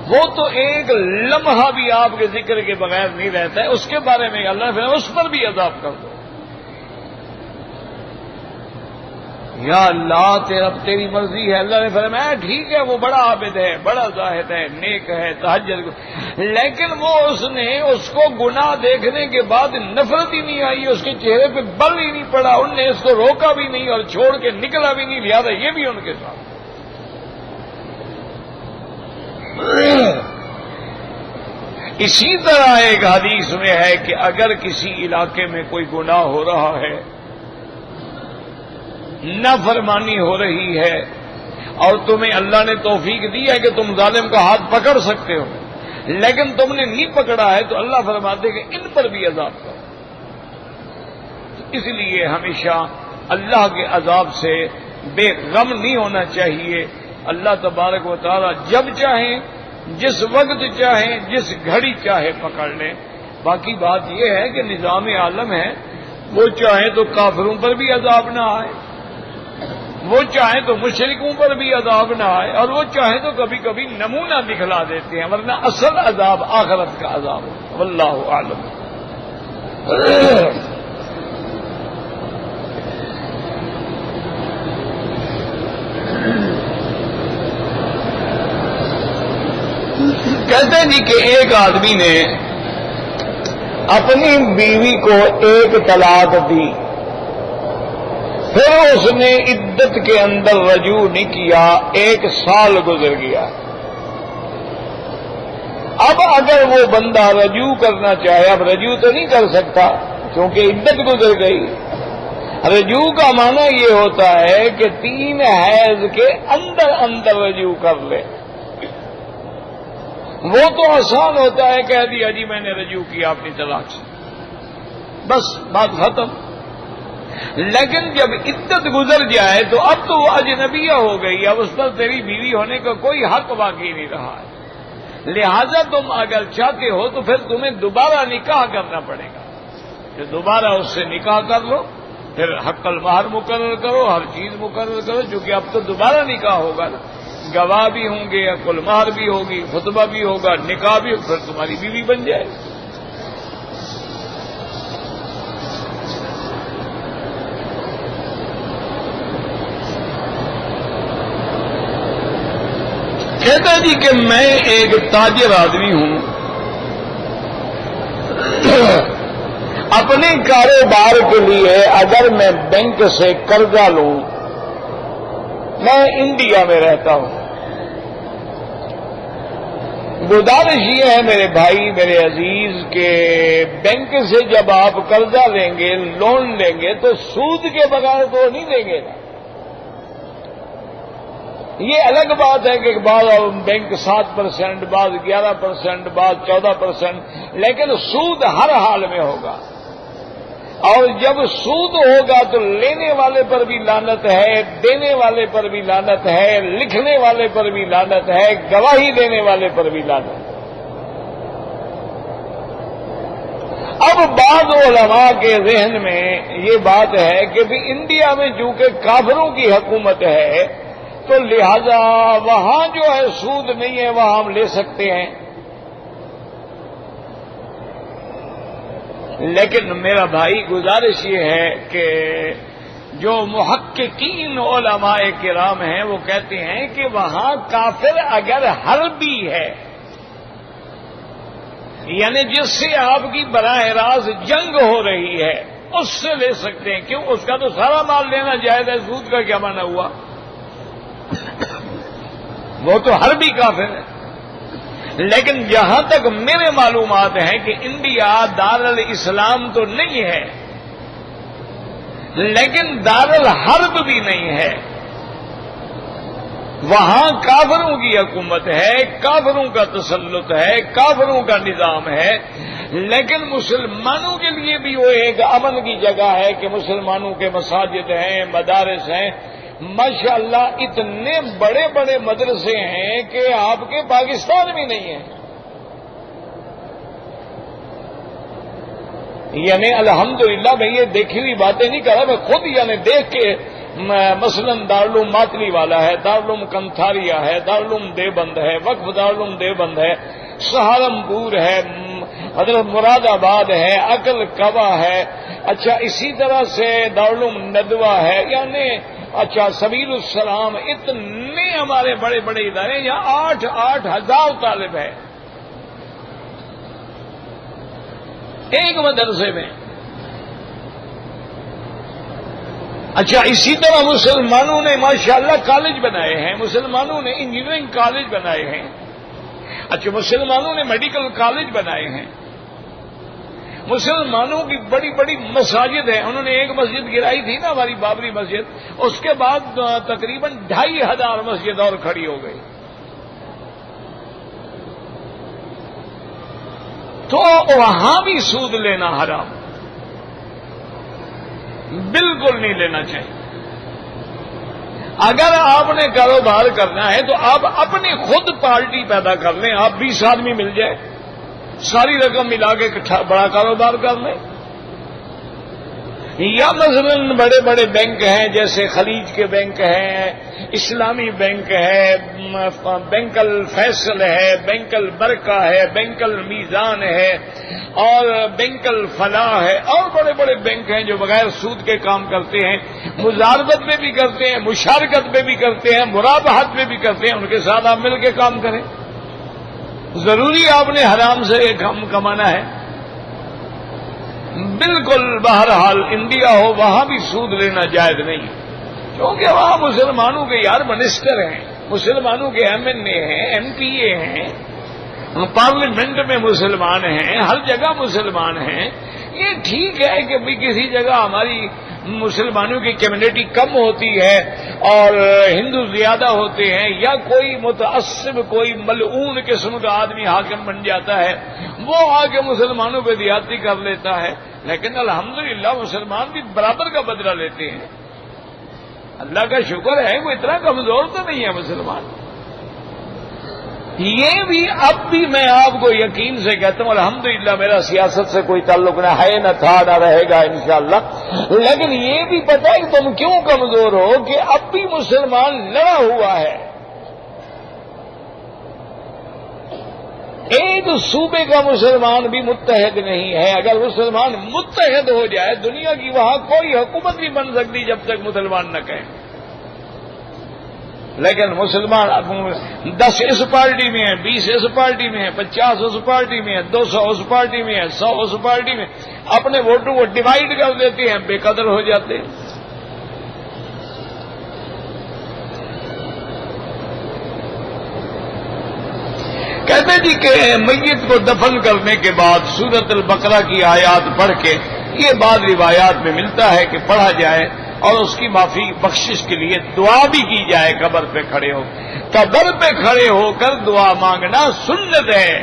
وہ تو ایک لمحہ بھی آپ کے ذکر کے بغیر نہیں رہتا ہے، اس کے بارے میں اللہ نے اس پر بھی عذاب کر دو. یا اللہ تیری مرضی ہے. اللہ نے فرمایا ٹھیک ہے، وہ بڑا عابد ہے، بڑا زاہد ہے، نیک ہے، تہجد، لیکن وہ اس نے اس کو گناہ دیکھنے کے بعد نفرت ہی نہیں آئی، اس کے چہرے پہ بل ہی نہیں پڑا، ان نے اس کو روکا بھی نہیں اور چھوڑ کے نکلا بھی نہیں، لہذا یہ بھی ان کے ساتھ. اسی طرح ایک حدیث میں ہے کہ اگر کسی علاقے میں کوئی گناہ ہو رہا ہے، نافرمانی ہو رہی ہے، اور تمہیں اللہ نے توفیق دی ہے کہ تم ظالم کا ہاتھ پکڑ سکتے ہو، لیکن تم نے نہیں پکڑا ہے، تو اللہ فرماتے کہ ان پر بھی عذاب کرو. اس لیے ہمیشہ اللہ کے عذاب سے بے غم نہیں ہونا چاہیے. اللہ تبارک و تعالی جب چاہیں، جس وقت چاہیں، جس گھڑی چاہے پکڑ لیں. باقی بات یہ ہے کہ نظام عالم ہے، وہ چاہیں تو کافروں پر بھی عذاب نہ آئے، وہ چاہیں تو مشرکوں پر بھی عذاب نہ آئے، اور وہ چاہیں تو کبھی کبھی نمونہ دکھلا دیتے ہیں، ورنہ اصل عذاب آخرت کا عذاب ہے. واللہ اعلم. کہتے ہیں جی کہ ایک آدمی نے اپنی بیوی کو ایک طلاق دی، پھر اس نے عدت کے اندر رجوع نہیں کیا، 1 سال گزر گیا. اب اگر وہ بندہ رجوع کرنا چاہے، اب رجوع تو نہیں کر سکتا کیونکہ عدت گزر گئی. رجوع کا معنی یہ ہوتا ہے کہ 3 حیض کے اندر اندر رجوع کر لے. وہ تو آسان ہوتا ہے، کہہ دیا جی میں نے رجوع کیا اپنی طلاق سے، بس بات ختم. لیکن جب عدت گزر جائے تو اب تو وہ اجنبیہ ہو گئی، اب اس پر تیری بیوی ہونے کا کوئی حق باقی نہیں رہا ہے. لہذا تم اگر چاہتے ہو تو پھر تمہیں دوبارہ نکاح کرنا پڑے گا، کہ دوبارہ اس سے نکاح کر لو، پھر حق المہر مقرر کرو، ہر چیز مقرر کرو، چونکہ اب تو دوبارہ نکاح ہوگا نا، گواہ بھی ہوں گے، حق المہر بھی ہوگی، خطبہ بھی ہوگا، نکاح بھی، پھر تمہاری بیوی بن جائے گی. کہتا جی کہ میں ایک تاجر آدمی ہوں، اپنے کاروبار کے لیے اگر میں بینک سے قرضہ لوں، میں انڈیا میں رہتا ہوں، گزارش یہ ہے میرے بھائی، میرے عزیز، کہ بینک سے جب آپ قرضہ لیں گے، لون لیں گے، تو سود کے بغیر تو نہیں دیں گے نا. یہ الگ بات ہے کہ بعض بینک 7%، بعض 11%، بعض 14%، لیکن سود ہر حال میں ہوگا. اور جب سود ہوگا تو لینے والے پر بھی لعنت ہے، دینے والے پر بھی لعنت ہے، لکھنے والے پر بھی لعنت ہے، گواہی دینے والے پر بھی لعنت ہے. اب بعض علماء کے ذہن میں یہ بات ہے کہ بھی انڈیا میں چونکہ کافروں کی حکومت ہے تو لہذا وہاں جو ہے سود نہیں ہے، وہاں ہم لے سکتے ہیں. لیکن میرا بھائی گزارش یہ ہے کہ جو محققین علماء کرام ہیں وہ کہتے ہیں کہ وہاں کافر اگر حربی ہے، یعنی جس سے آپ کی براہ راست جنگ ہو رہی ہے، اس سے لے سکتے ہیں. کیوں؟ اس کا تو سارا مال لینا جائز ہے. سود کا کیا معنی ہوا؟ وہ تو حربی کافر ہے. لیکن جہاں تک میرے معلومات ہیں کہ انڈیا دارالاسلام تو نہیں ہے لیکن دارالحرب بھی نہیں ہے. وہاں کافروں کی حکومت ہے, کافروں کا تسلط ہے, کافروں کا نظام ہے. لیکن مسلمانوں کے لیے بھی وہ ایک امن کی جگہ ہے کہ مسلمانوں کے مساجد ہیں, مدارس ہیں. ماشاءاللہ اتنے بڑے بڑے مدرسے ہیں کہ آپ کے پاکستان میں نہیں ہیں. یعنی الحمدللہ میں یہ دیکھی ہوئی باتیں نہیں کر رہا, میں خود یعنی دیکھ کے مثلا دارالعلوم ماتلی والا ہے, دارالعلوم کنتھاریا ہے, دارالعلوم دیوبند ہے, وقف دارالعلوم دیوبند ہے, سہارنپور ہے, حضرت مراد آباد ہے, عقل قوا ہے, اچھا اسی طرح سے دارالعلوم ندوہ ہے, یعنی اچھا سبیل السلام. اتنے ہمارے بڑے بڑے ادارے, یہاں 8,000 طالب ہے ایک مدرسے میں. اچھا اسی طرح مسلمانوں نے ماشاءاللہ کالج بنائے ہیں, مسلمانوں نے انجینئرنگ کالج بنائے ہیں, اچھا مسلمانوں نے میڈیکل کالج بنائے ہیں, مسلمانوں کی بڑی بڑی مساجد ہیں. انہوں نے ایک مسجد گرائی تھی نا ہماری بابری مسجد, اس کے بعد تقریباً 2,500 مسجد اور کھڑی ہو گئی. تو وہاں بھی سود لینا حرام, بالکل نہیں لینا چاہیے. اگر آپ نے کاروبار کرنا ہے تو آپ اپنی خود پارٹی پیدا کر لیں, آپ 20 آدمی مل جائے, ساری رقم ملا کے بڑا کاروبار کر لیں. یا مثلا بڑے بڑے بینک ہیں جیسے خلیج کے بینک ہیں, اسلامی بینک ہے, بینک الفیصل ہے, بینک البرکہ ہے, بینک المیزان ہے, اور بینک الفلاح ہے, اور بڑے بڑے بینک ہیں جو بغیر سود کے کام کرتے ہیں, مزاربت میں بھی کرتے ہیں, مشارکت میں بھی کرتے ہیں, مرابحت میں بھی کرتے ہیں. ان کے ساتھ آپ مل کے کام کریں. ضروری آپ نے حرام سے کام کمانا ہے؟ بالکل. بہرحال انڈیا ہو وہاں بھی سود لینا جائز نہیں, کیونکہ وہاں مسلمانوں کے یار منسٹر ہیں, مسلمانوں کے MNA ہیں, MPA ہیں, پارلیمنٹ میں مسلمان ہیں, ہر جگہ مسلمان ہیں. یہ ٹھیک ہے کہ بھی کسی جگہ ہماری مسلمانوں کی کمیونٹی کم ہوتی ہے اور ہندو زیادہ ہوتے ہیں, یا کوئی متعصب کوئی ملعون قسم کا آدمی حاکم بن جاتا ہے, وہ آ کے مسلمانوں پہ زیادتی کر لیتا ہے. لیکن الحمدللہ مسلمان بھی برابر کا بدلہ لیتے ہیں. اللہ کا شکر ہے, وہ اتنا کمزور تو نہیں ہے مسلمان. یہ بھی اب بھی میں آپ کو یقین سے کہتا ہوں, الحمدللہ میرا سیاست سے کوئی تعلق نہ ہے, نہ تھا, نہ رہے گا انشاءاللہ. لیکن یہ بھی پتہ ہے کہ تم کیوں کمزور ہو, کہ اب بھی مسلمان لڑا ہوا ہے. ایک صوبے کا مسلمان بھی متحد نہیں ہے. اگر مسلمان متحد ہو جائے دنیا کی, وہاں کوئی حکومت نہیں بن سکتی جب تک مسلمان نہ کہیں. لیکن مسلمان 10 اس پارٹی میں ہیں, 20 اس پارٹی میں ہیں, 50 اس پارٹی میں ہیں, 200 اس پارٹی میں ہیں, 100 اس پارٹی میں, اپنے ووٹوں کو ڈیوائڈ کر دیتے ہیں, بے قدر ہو جاتے ہیں. کہتے جی کہ میت کو دفن کرنے کے بعد سورۃ البقرہ کی آیات پڑھ کے, یہ بعض روایات میں ملتا ہے کہ پڑھا جائے اور اس کی معافی بخشش کے لیے دعا بھی کی جائے. قبر پہ کھڑے ہو, قبر پہ کھڑے ہو کر دعا مانگنا سنت ہے.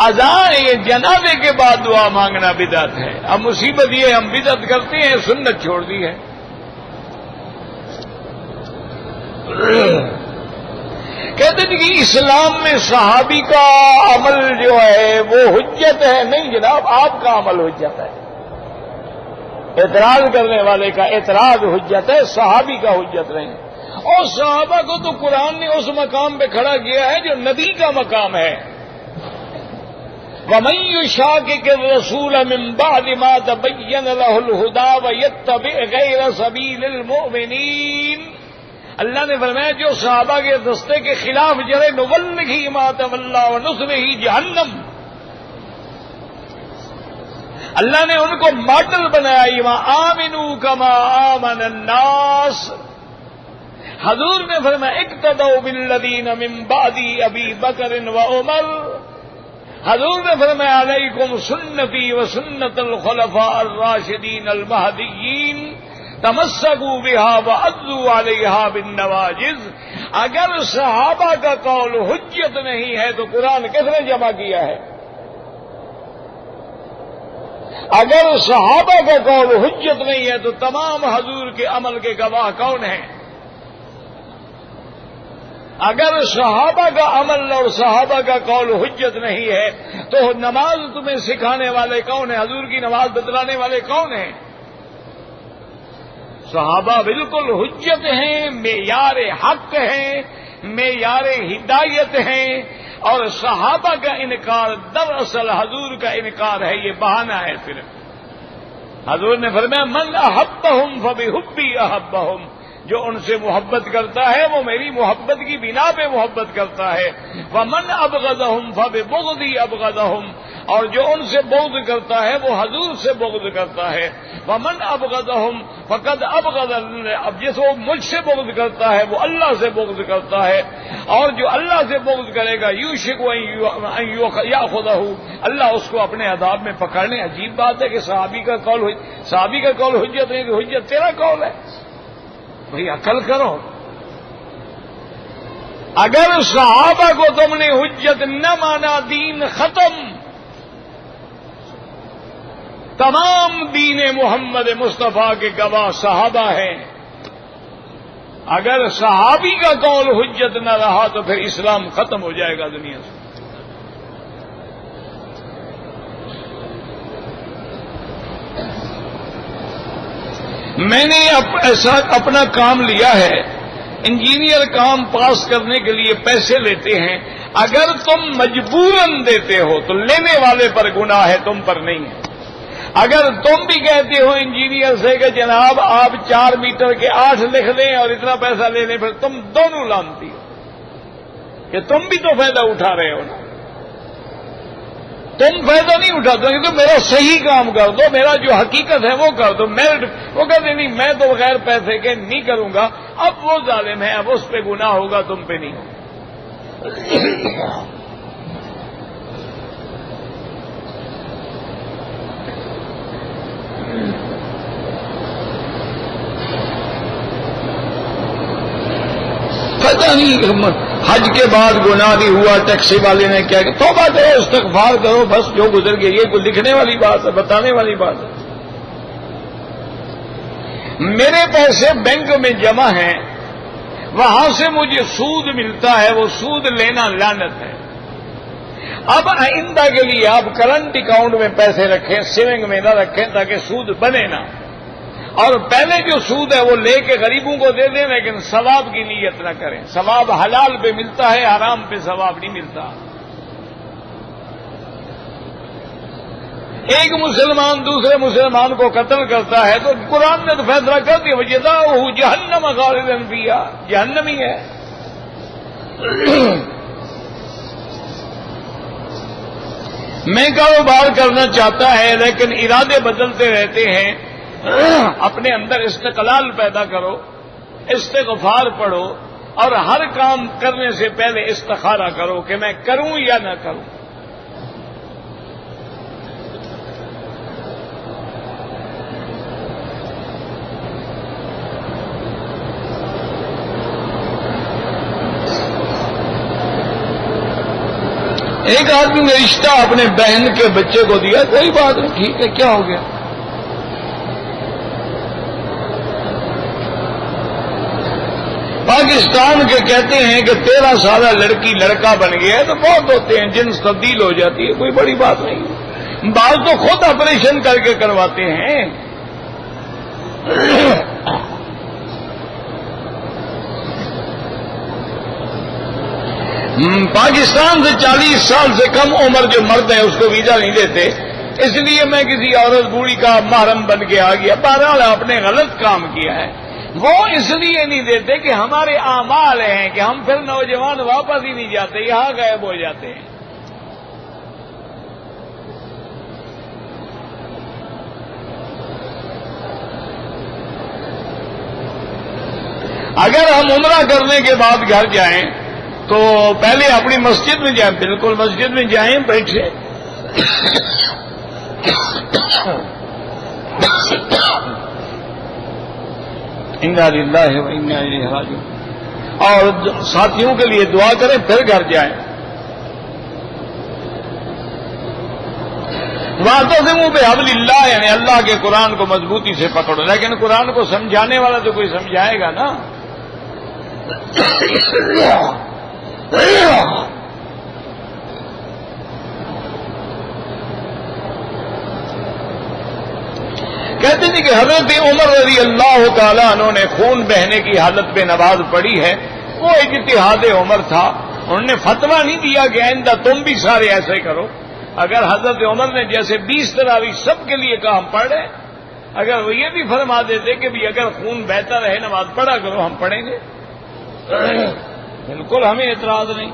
اذان جنازے کے بعد دعا مانگنا بدعت ہے. اب مصیبت یہ ہم بدعت کرتے ہیں, سنت چھوڑ دی ہے. کہتے ہیں کہ اسلام میں صحابی کا عمل جو ہے وہ حجت ہے. نہیں جناب, آپ کا عمل حجت ہے. اعتراض کرنے والے کا اعتراض حجت ہے, صحابی کا حجت نہیں. اور صحابہ کو تو قرآن نے اس مقام پہ کھڑا کیا ہے جو نبی کا مقام ہے. وَمَن يُشَاقِقِ الرَّسُولَ مِن بَعْدِ مَا تَبَيَّنَ لَهُ الْهُدَىٰ وَيَتَّبِعْ غَيْرَ سَبِيلِ الْمُؤْمِنِينَ, اللہ نے فرمایا جو صحابہ کے رستے کے خلاف جرے نُوَلِّهِ مَا تَوَلَّىٰ وَنُصْلِهِ جَهَنَّمَ. اللہ نے ان کو ماڈل بنایا، وَآمِنُوا كَمَا آمَنَ النَّاسُ۔ حضور نے فرمایا اقتدوا بالذین من بعد ابی بکر وعمر۔ حضور نے فرمایا علیکم سنتی و سنت الخلفاء الراشدین المہدیین تمسکوا بہا وعضوا علیہا بالنواجذ۔ اگر صحابہ کا قول حجت نہیں ہے تو قرآن کس نے جمع کیا ہے؟ اگر صحابہ کا قول حجت نہیں ہے تو تمام حضور کے عمل کے گواہ کون ہیں؟ اگر صحابہ کا عمل اور صحابہ کا قول حجت نہیں ہے تو نماز تمہیں سکھانے والے کون ہیں؟ حضور کی نماز بتلانے والے کون ہیں؟ صحابہ بالکل حجت ہیں، معیار حق ہیں، معیار ہدایت ہیں، اور صحابہ کا انکار دراصل حضور کا انکار ہے، یہ بہانہ ہے صرف۔ حضور نے فرمایا من احبہم فبحبی احبہم، جو ان سے محبت کرتا ہے وہ میری محبت کی بنا پہ محبت کرتا ہے، ومن ابغضہم فببغضی ابغضہم، اور جو ان سے بغض کرتا ہے وہ حضور سے بغض کرتا ہے، ومن ابغضہم فقد ابغض، اب جس وہ مجھ سے بغض کرتا ہے وہ اللہ سے بغض کرتا ہے، اور جو اللہ سے بغض کرے گا یوشک ان یاخذہ، اللہ اس کو اپنے عذاب میں پکڑنے۔ عجیب بات ہے کہ صحابی کا قول حجت نہیں، کہ حجت تیرا قول ہے؟ بھئی عقل کرو، اگر صحابہ کو تم نے حجت نہ مانا دین ختم۔ تمام دین محمد مصطفیٰ کے گواہ صحابہ ہیں، اگر صحابی کا قول حجت نہ رہا تو پھر اسلام ختم ہو جائے گا دنیا سے۔ میں نے ایسا اپنا کام لیا ہے، انجینئر کام پاس کرنے کے لیے پیسے لیتے ہیں، اگر تم مجبوراً دیتے ہو تو لینے والے پر گناہ ہے، تم پر نہیں ہے۔ اگر تم بھی کہتے ہو انجینئر سے کہ جناب آپ 4 میٹر کے 8 لکھ دیں اور اتنا پیسہ لے لیں، پھر تم دونوں لانتی ہو کہ تم بھی تو فائدہ اٹھا رہے ہو نا۔ تم فائدہ نہیں اٹھاتے تو میرا صحیح کام کر دو، میرا جو حقیقت ہے وہ کر دو، میرٹ وہ کہتے نہیں میں تو بغیر پیسے کے نہیں کروں گا۔ اب وہ ظالم ہے، اب اس پہ گناہ ہوگا، تم پہ نہیں ہوگا۔ پتہ نہیں حج کے بعد گناہ نہیں ہوا، ٹیکسی والے نے کیا کہ توبہ کرو استغفار کرو، بس جو گزر گیا۔ یہ کوئی لکھنے والی بات ہے، بتانے والی بات ہے؟ میرے پیسے بینک میں جمع ہیں، وہاں سے مجھے سود ملتا ہے، وہ سود لینا لعنت ہے۔ اب آئندہ کے لیے آپ کرنٹ اکاؤنٹ میں پیسے رکھیں، سیونگ میں نہ رکھیں تاکہ سود بنے نہ، اور پہلے جو سود ہے وہ لے کے غریبوں کو دے دیں، لیکن ثواب کی نیت نہ کریں۔ ثواب حلال پہ ملتا ہے، حرام پہ ثواب نہیں ملتا۔ ایک مسلمان دوسرے مسلمان کو قتل کرتا ہے تو قرآن نے تو فیصلہ کر دیا وجزاؤہ جہنم خالدا فیہا، جہنمی ہے۔ میں کاروبار کرنا چاہتا ہے لیکن ارادے بدلتے رہتے ہیں، اپنے اندر استقلال پیدا کرو، استغفار پڑھو، اور ہر کام کرنے سے پہلے استخارہ کرو کہ میں کروں یا نہ کروں۔ ایک آدمی نے رشتہ اپنے بہن کے بچے کو دیا، کوئی بات نہیں، ٹھیک ہے، کیا ہو گیا؟ پاکستان کے کہتے ہیں کہ 13 سالہ لڑکی لڑکا بن گیا ہے، تو بہت ہوتے ہیں جنس تبدیل ہو جاتی ہے، کوئی بڑی بات نہیں۔ بعض تو خود آپریشن کر کے کرواتے ہیں۔ پاکستان سے 40 سال سے کم عمر جو مرد ہیں اس کو ویزا نہیں دیتے، اس لیے میں کسی عورت بوڑھی کا محرم بن کے آ گیا۔ بہرحال آپ نے غلط کام کیا ہے۔ وہ اس لیے نہیں دیتے کہ ہمارے اعمال ہیں کہ ہم پھر نوجوان واپس ہی نہیں جاتے، یہاں غائب ہو جاتے ہیں۔ اگر ہم عمرہ کرنے کے بعد گھر جائیں تو پہلے اپنی مسجد میں جائیں، بالکل مسجد میں جائیں، بیٹھے انا للہ و انا الیہ راجعون، اور ساتھیوں کے لیے دعا کریں، پھر گھر جائیں۔ واعتصموا بحبل اللہ، یعنی اللہ کے قرآن کو مضبوطی سے پکڑو، لیکن قرآن کو سمجھانے والا تو کوئی سمجھائے گا نا۔ کہتے ہیں کہ حضرت عمر رضی اللہ تعالیٰ عنہ نے خون بہنے کی حالت میں نماز پڑھی ہے، وہ اجتہاد عمر تھا، انہوں نے فتویٰ نہیں دیا کہ آئندہ تم بھی سارے ایسے کرو۔ اگر حضرت عمر نے جیسے 20 تراویح سب کے لیے کہا ہم پڑھ رہے، اگر وہ یہ بھی فرما دیتے کہ بھی اگر خون بہتا رہے نماز پڑھا کرو، ہم پڑھیں گے، بالکل ہمیں اعتراض نہیں۔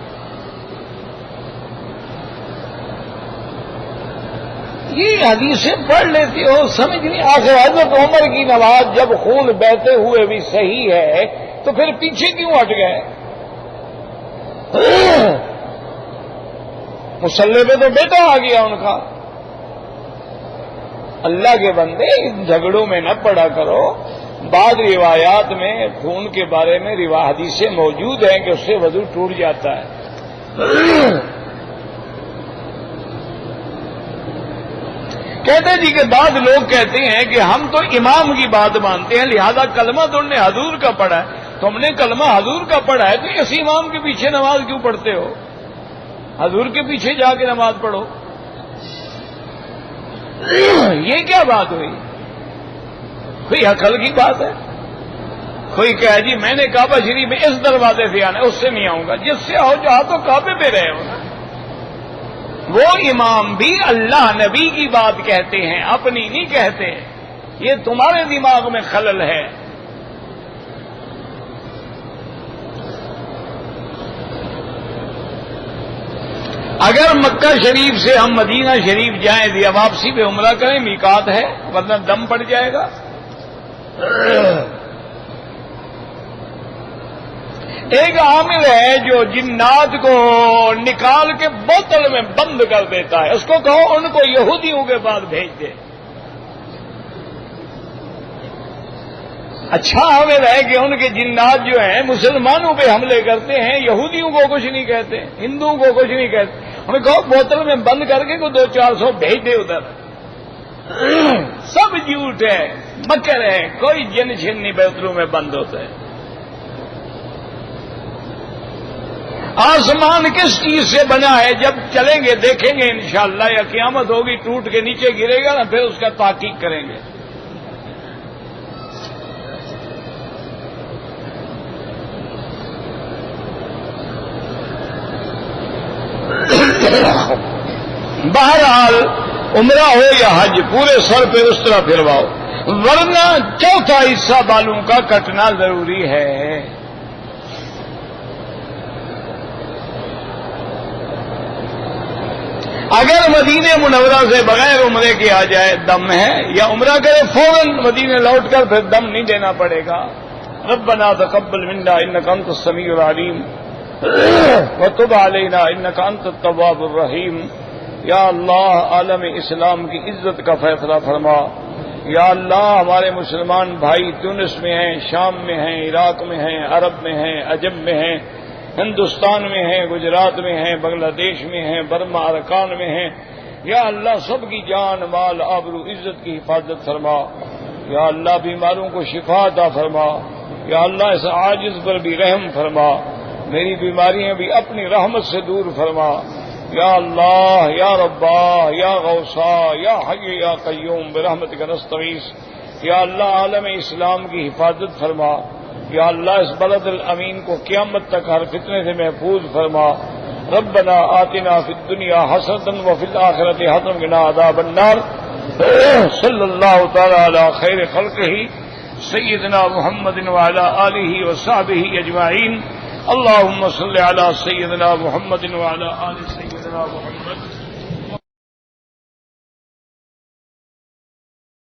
یہ حدیثیں پڑھ لیتی ہو، سمجھ نہیں آخر حضرت عمر کی نماز جب خون بہتے ہوئے بھی صحیح ہے تو پھر پیچھے کیوں ہٹ گئے؟ مسلح پہ تو بیٹا آ گیا ان کا۔ اللہ کے بندے ان جھگڑوں میں نہ پڑا کرو۔ بعض روایات میں خون کے بارے میں حدیثیں موجود ہیں کہ اس سے وضو ٹوٹ جاتا ہے۔ کہتے جی کہ بعض لوگ کہتے ہیں کہ ہم تو امام کی بات مانتے ہیں، لہذا کلمہ تو انہوں نے حضور کا پڑھا ہے، تم نے کلمہ حضور کا پڑھا ہے تو اس امام کے پیچھے نماز کیوں پڑھتے ہو؟ حضور کے پیچھے جا کے نماز پڑھو۔ یہ کیا بات ہوئی؟ کوئی عقل کی بات ہے؟ کوئی کہے جی میں نے کعبہ شریف میں اس دروازے سے آنا ہے، اس سے نہیں آؤں گا، جس سے آؤ جہاں تو کعبے پہ رہے ہو نا۔ وہ امام بھی اللہ نبی کی بات کہتے ہیں، اپنی نہیں کہتے، یہ تمہارے دماغ میں خلل ہے۔ اگر مکہ شریف سے ہم مدینہ شریف جائیں یا واپسی پہ عمرہ کریں، میقات ہے، ورنہ دم پڑ جائے گا۔ ایک عامل ہے جو جنات کو نکال کے بوتل میں بند کر دیتا ہے، اس کو کہو ان کو یہودیوں کے پاس بھیج دے۔ اچھا عامل ہے کہ ان کے جنات جو ہیں مسلمانوں پہ حملے کرتے ہیں، یہودیوں کو کچھ نہیں کہتے، ہندوؤں کو کچھ نہیں کہتے، انہیں کہو بوتل میں بند کر کے کو 200-400 بھیج دے ادھر۔ سب جھوٹ ہے، مکر ہے، کوئی جن چھن نہیں بوتلوں میں بند ہوتا ہے۔ آسمان کس چیز سے بنا ہے؟ جب چلیں گے دیکھیں گے انشاءاللہ، یا قیامت ہوگی ٹوٹ کے نیچے گرے گا نا، پھر اس کا تحقیق کریں گے۔ بہرحال عمرہ ہو یا حج، پورے سر پہ اس طرح پھرواؤ، ورنہ چوتھا حصہ بالوں کا کٹنا ضروری ہے۔ اگر مدینہ منورہ سے بغیر عمرے کے آ جائے دم ہے، یا عمرہ کرے فوراً مدینہ لوٹ کر پھر دم نہیں دینا پڑے گا۔ ربنا تقبل منا انک انت السمیع العلیم وتب علینا انک انت التواب الرحیم۔ یا اللہ عالم اسلام کی عزت کا فیصلہ فرما۔ یا اللہ ہمارے مسلمان بھائی تونس میں ہیں، شام میں ہیں، عراق میں ہیں، عرب میں ہیں، عجم میں ہیں، ہندوستان میں ہیں، گجرات میں ہیں، بنگلہ دیش میں ہیں، برما ارکان میں ہیں، یا اللہ سب کی جان مال آبرو عزت کی حفاظت فرما۔ یا اللہ بیماروں کو شفا عطا فرما۔ یا اللہ اس عاجز پر بھی رحم فرما، میری بیماریاں بھی اپنی رحمت سے دور فرما۔ یا اللہ یا ربا یا غوثا یا حی یا قیوم برحمتک نستغیث۔ یا اللہ عالم اسلام کی حفاظت فرما۔ یا اللہ اس بلد الامین کو قیامت تک ہر فتنے سے محفوظ فرما۔ ربنا آتنا فی الدنیا حسنۃ وفی الآخرۃ حسنۃ وقنا عذاب النار۔ صلی اللہ تعالی علی خیر خلقہ سیدنا محمد وعلی آلہ وصحبہ اجمعین۔ اللهم صل على سيدنا محمد وعلى آل سيدنا محمد